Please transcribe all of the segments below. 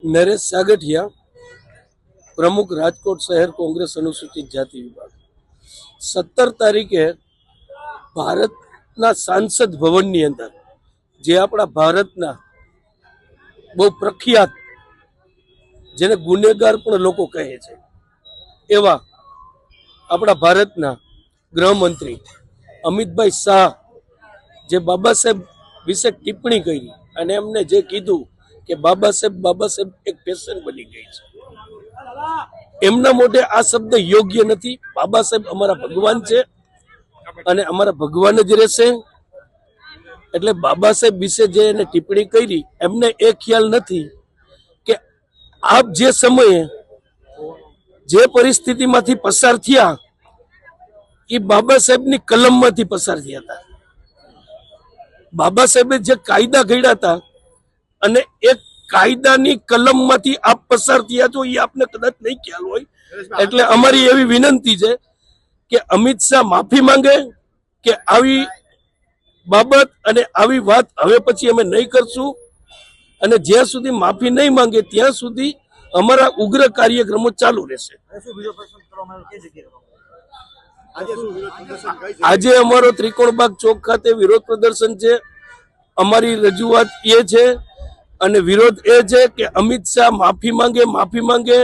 નરેશ સાગઠિયા, પ્રમુખ રાજકોટ શહેર કોંગ્રેસ અનુસૂચિત જાતિ વિભાગ। 17 તારીખે ભારતના સાંસદ ભવનની અંદર જે આપણા ભારતના બહુ પ્રખ્યાત, જેને ગુનેગાર પણ લોકો કહે છે, એવા આપણા ભારતના ગૃહમંત્રી અમિતભાઈ શાહ જે બાબા સાહેબ વિશે ટિપ્પણી કરી અને એમને જે કીધું કે બાબા સાહેબ એક પેશન બની ગઈ છે, એમના મોઢે આ શબ્દ યોગ્ય નથી। બાબા સાહેબ અમારા ભગવાન છે અને અમારા ભગવાન જ રહેશે। એટલે બાબા સાહેબ વિશે જે એને ટિપ્પણી કરી, એમને એ ખ્યાલ નથી કે આપ જે સમયે જે પરિસ્થિતિમાંથી પસાર થયા એ બાબા સાહેબની કલમમાંથી પસાર થયા હતા। બાબા સાહેબે જે કાયદા ઘડ્યા હતા અને એક કાયદાની કલમમાંથી આપ પસાર થયા છો, એ આપને કદાચ નહીં ખ્યાલ હોય। એટલે અમારી એવી વિનંતી છે કે અમિત શાહ માફી માંગે કે આવી બાબત અને આવી વાત હવે પછી અમે નહીં કરશું, અને જ્યાં સુધી માફી નહીં માંગે ત્યાં સુધી અમારા ઉગ્ર કાર્યક્રમો ચાલુ રહેશે। આજે અમારો ત્રિકોણબાગ ચોક ખાતે વિરોધ પ્રદર્શન છે। અમારી રજૂઆત એ છે અને વિરોધ એ છે કે અમિત શાહ માફી માંગે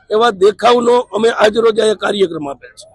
એવા દેખાવનો અમે આજ રોજ આ કાર્યક્રમ આપેલ છે।